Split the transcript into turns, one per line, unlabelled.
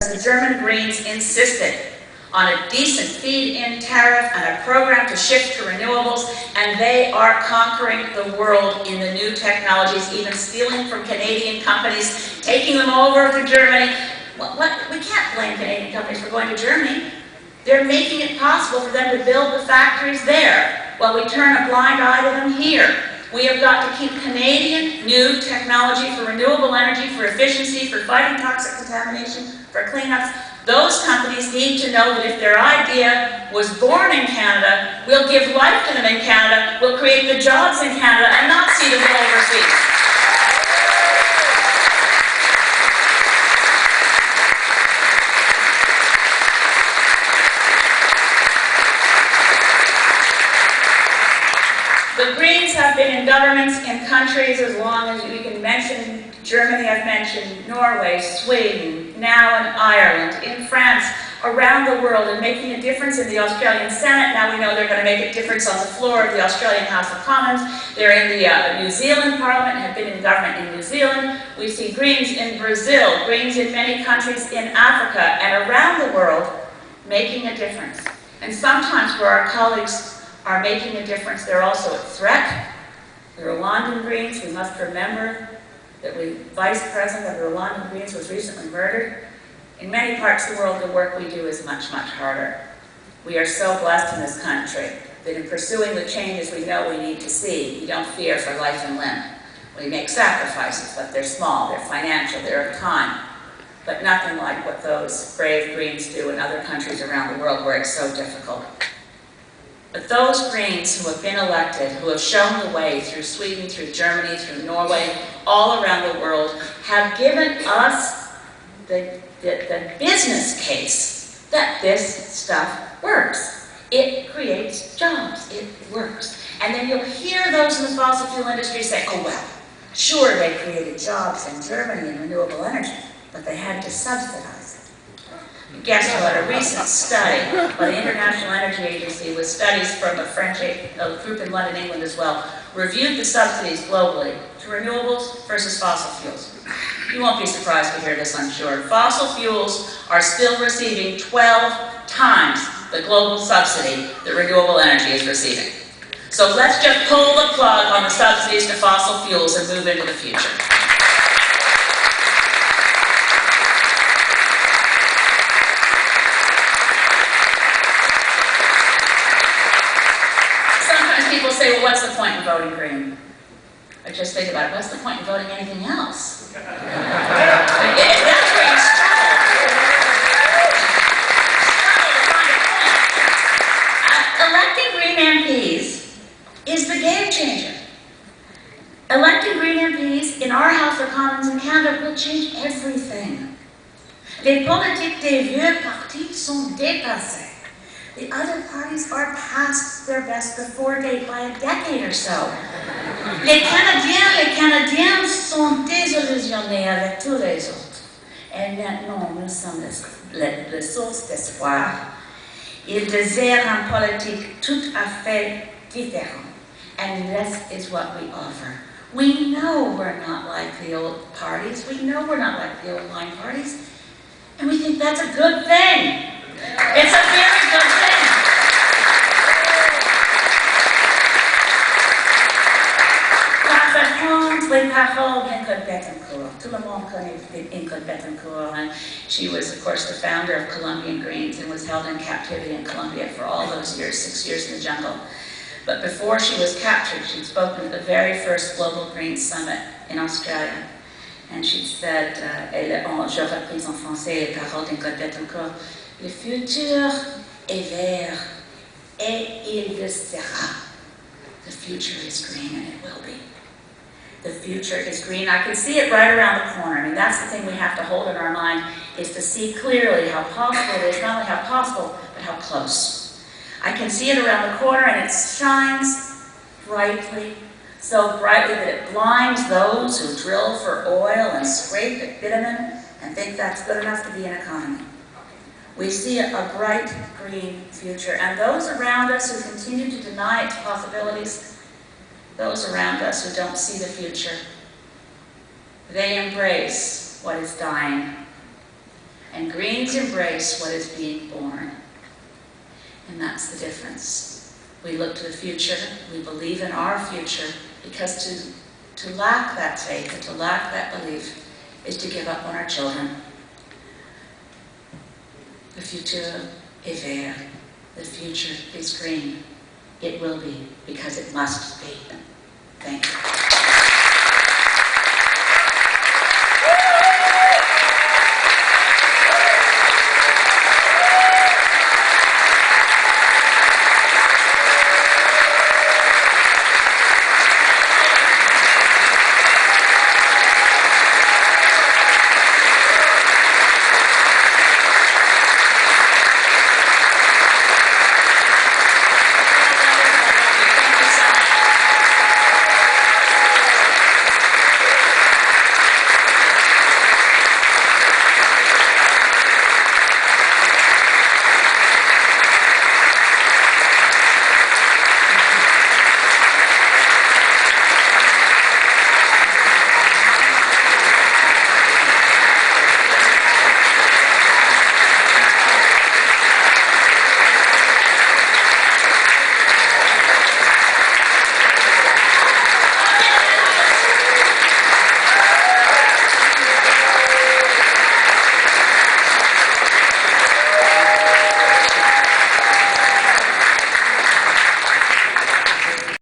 because the German Greens insisted on a decent feed-in tariff and a program to shift to renewables, and they are conquering the world in the new technologies, even stealing from Canadian companies, taking them over to Germany. We can't blame Canadian companies for going to Germany. They're making it possible for them to build the factories there, while we turn a blind eye to them here. We have got to keep Canadian new technology for renewable energy, for efficiency, for fighting toxic contamination, for cleanups. Those companies need to know that if their idea was born in Canada, we'll give life to them in Canada, we'll create the jobs in Canada, and not see them go overseas. The Greens have been in governments in countries as long as we can mention. Germany, I've mentioned, Norway, Sweden, now in Ireland, in France, around the world, and making a difference in the Australian Senate. Now we know they're going to make a difference on the floor of the Australian House of Commons. They're in the New Zealand Parliament, have been in government in New Zealand. We see Greens in Brazil, Greens in many countries in Africa, and around the world, making a difference. And sometimes where our colleagues are making a difference, they're also a threat. The Rwandan Greens, we must remember that the vice president of the Rwandan Greens was recently murdered. In many parts of the world, the work we do is much, much harder. We are so blessed in this country that in pursuing the changes we know we need to see, we don't fear for life and limb. We make sacrifices, but they're small, they're financial, they're of time. But nothing like what those brave Greens do in other countries around the world where it's so difficult. But those Greens who have been elected, who have shown the way through Sweden, through Germany, through Norway, all around the world, have given us the business case that this stuff works. It creates jobs. It works. And then you'll hear those in the fossil fuel industry say, oh well, sure they created jobs in Germany in renewable energy, but they had to subsidize it. Guess what? A recent study by the International Energy Agency, with studies from a French group in London, England as well, reviewed the subsidies globally to renewables versus fossil fuels. You won't be surprised to hear this, I'm sure. Fossil fuels are still receiving 12 times the global subsidy that renewable energy is receiving. So let's just pull the plug on the subsidies to fossil fuels and move into the future. People say, well, what's the point in voting Green? I just think about it, what's the point in voting anything else? That's where you struggle. Electing Green MPs is the game changer. Electing Green MPs in our House of Commons in Canada will change everything. Les politiques des vieux partis sont dépassées. The other parties are past their best before date by a decade or so. Les Canadiens sont désillusionnés avec tous les autres. Et maintenant, nous sommes les sources d'espoir. Ils désirent une politique tout à fait différente. And this is what we offer. We know we're not like the old parties. We know we're not like the old line parties. And we think that's a good thing. It's a very good thing. Tout le monde connaît Ingrid Betancourt, and she was, of course, the founder of Colombian Greens and was held in captivity in Colombia for all those years, 6 years in the jungle. But before she was captured, she'd spoken at the very first Global Greens Summit in Australia. And she said, je reprise en français les paroles d'Ingrid Betancourt, le futur est vert et il le sera. The future is green and it will be. The future is green. I can see it right around the corner. I mean, that's the thing we have to hold in our mind, is to see clearly how possible it is, not only how possible, but how close. I can see it around the corner and it shines brightly, so brightly that it blinds those who drill for oil and scrape at bitumen and think that's good enough to be an economy. We see a bright green future, and those around us who continue to deny its possibilities, those around us who don't see the future, they embrace what is dying. and greens embrace what is being born. And that's the difference. We look to the future, we believe in our future, because to lack that faith and to lack that belief is to give up on our children. The future est vert. The future is green. It will be, because it must be. Thank you.